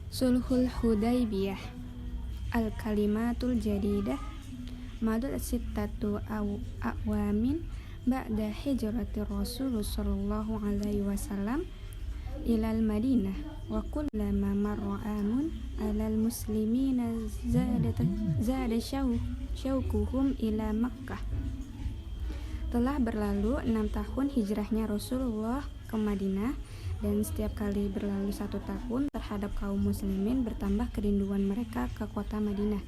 Sulhul Hudaybiyah. Al-kalimatul jadidah madud sittatu awamin ba'da hijrati Rasul sallallahu alaihi wasallam ilal Madinah wa kullama marra amun alal muslimina zada syaukuhum ila Makkah. Telah berlalu 6 tahun hijrahnya Rasulullah ke Madinah, dan setiap kali berlalu 1 tahun terhadap kaum muslimin bertambah kerinduan mereka ke kota Mekah.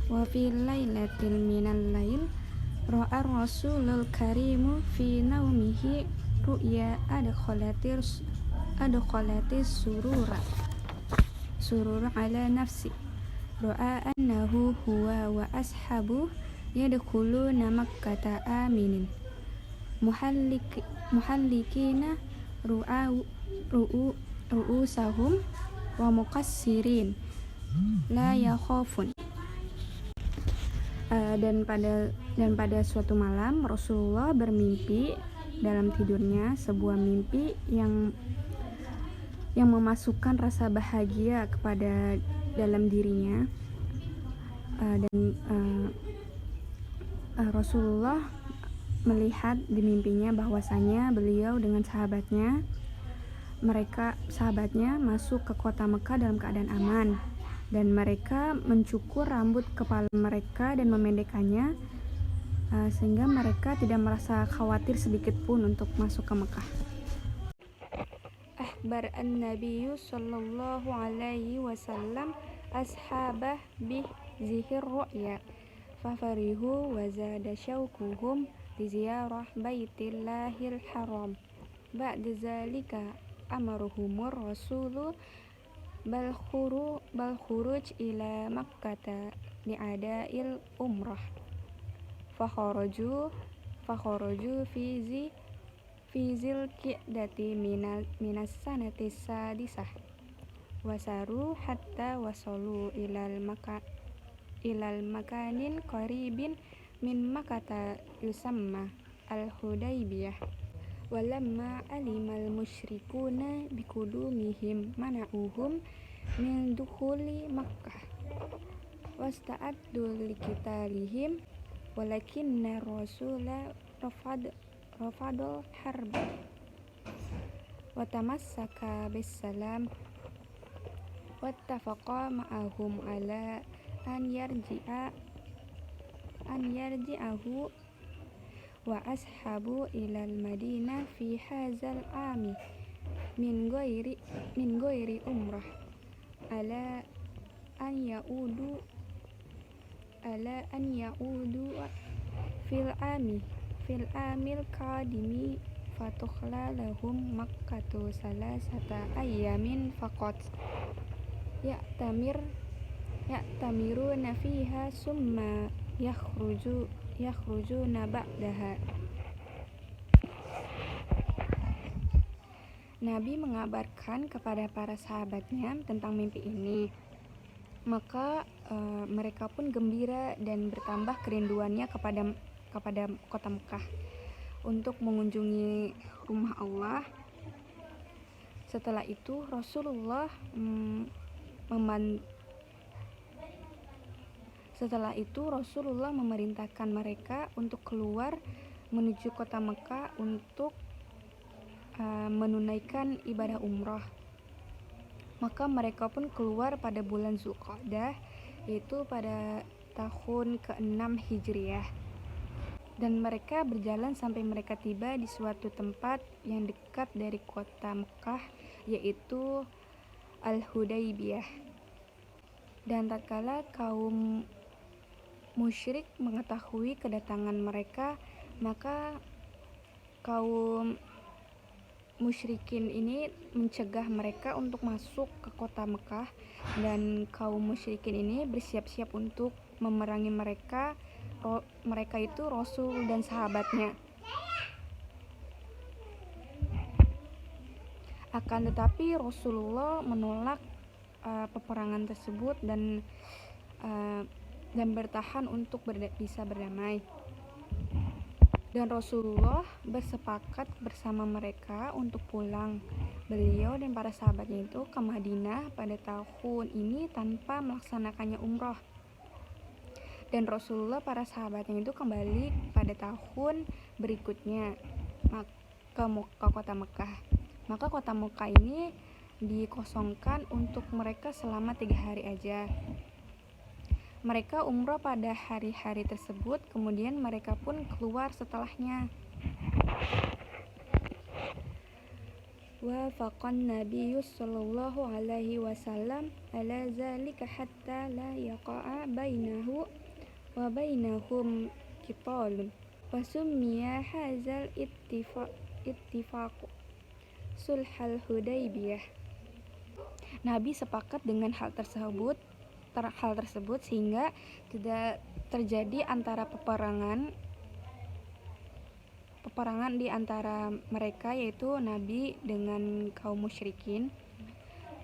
Wa fi lailatil minal lail ra'a Rasulul Karimu fi naumihi ru'ya adkhalatis surura ala nafsi ra'a annahu huwa wa ashabu yadkhuluna Makkata aminin muhallikina ru'usahum wa muqassirin la yakhafun. Dan pada suatu malam Rasulullah bermimpi dalam tidurnya sebuah mimpi yang memasukkan rasa bahagia kepada dalam dirinya, Rasulullah melihat di mimpinya bahwasanya beliau dengan sahabatnya masuk ke kota Mekah dalam keadaan aman, dan mereka mencukur rambut kepala mereka dan memendekkannya, sehingga mereka tidak merasa khawatir sedikit pun untuk masuk ke Mekah. Akhbar an-nabiyyu sallallahu alaihi wasallam ashabah bih zihir ru'ya fafarihu wa zada syaukuhum di ziyarah baitillahil haram. Ba'da zalika amaruhumur rasulu bal khuruj ila makkata li'ada'il umrah fakharaju fi zil qi'dati minas sanati sadisah wasaru hatta wasalu ilal makanin qaribin min Makkata yusamma al-Hudaybiyah. Walamma alimal musyrikuna bikudumihim mana'uhum min dukhuli Makkah wasta'addu liqitalihim walakinna rasula rafadul harba wa tamassaka bisalam wattafaqa ma'ahum ala an yarji'ahu wa ashabu ilal Madinah fi hadzal ami min ghairi umrah ala an yaudu fil amil qadimi fatukhla lahum makkatu salasata ayyamin faqat ya'tamiruna fiha summa yakhrujuna ba'daha. Nabi mengabarkan kepada para sahabatnya tentang mimpi ini, maka mereka pun gembira dan bertambah kerinduannya kepada kota Mekah untuk mengunjungi rumah Allah. Setelah itu Rasulullah memerintahkan mereka untuk keluar menuju kota Mekah untuk menunaikan ibadah umrah. Maka mereka pun keluar pada bulan Zulqa'dah, yaitu pada tahun ke-6 Hijriah. Dan mereka berjalan sampai mereka tiba di suatu tempat yang dekat dari kota Mekah, yaitu Al-Hudaybiyah. Dan tatkala kaum musyrik mengetahui kedatangan mereka, maka kaum musyrikin ini mencegah mereka untuk masuk ke kota Mekah, dan kaum musyrikin ini bersiap-siap untuk memerangi mereka itu Rasul dan sahabatnya. Akan tetapi Rasulullah menolak peperangan tersebut dan bertahan untuk bisa berdamai. Dan Rasulullah bersepakat bersama mereka untuk pulang. Beliau dan para sahabatnya itu ke Madinah pada tahun ini tanpa melaksanakannya umroh. Dan Rasulullah para sahabatnya itu kembali pada tahun berikutnya ke kota Mekah. Maka kota Mekah ini dikosongkan untuk mereka selama 3 hari aja. Mereka umroh pada hari-hari tersebut, kemudian mereka pun keluar setelahnya. Wafaqan Nabiyyu sallallahu alaihi wasallam ala zalika hatta la yaqa'a bainahu wa bainahum qitalun. Fasummiya hadzal ittifaq sulhal Hudaybiyah. Nabi sepakat dengan hal tersebut sehingga tidak terjadi antara peperangan di antara mereka, yaitu Nabi dengan kaum musyrikin,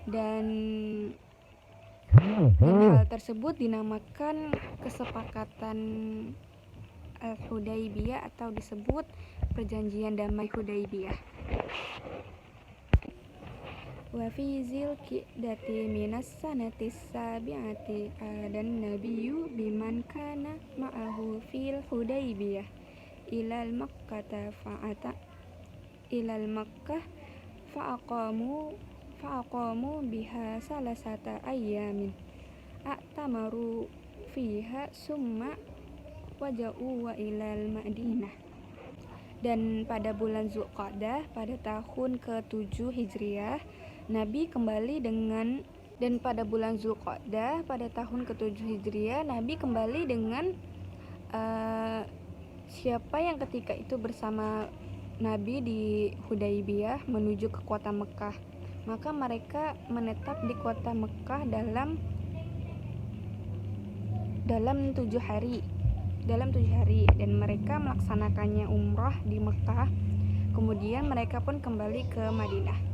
dan hal tersebut dinamakan kesepakatan Al-Hudaybiyah atau disebut perjanjian damai Hudaybiyah. Wa fi zilqa'dati minas sanati sabi'ati dan nabiyyu biman kana ma'ahu fil Hudaybiyah ilal Makkah fa'aqamu biha salasata ayyamin a'tamaru fiha summa waja'u wa ilal Madinah. Dan pada bulan Zulqa'dah pada tahun ke-7 Hijriah Nabi kembali dengan siapa yang ketika itu bersama Nabi di Hudaybiyah menuju ke kota Mekah. Maka mereka menetap di kota Mekah dalam 7 hari dan mereka melaksanakannya umrah di Mekah. Kemudian mereka pun kembali ke Madinah.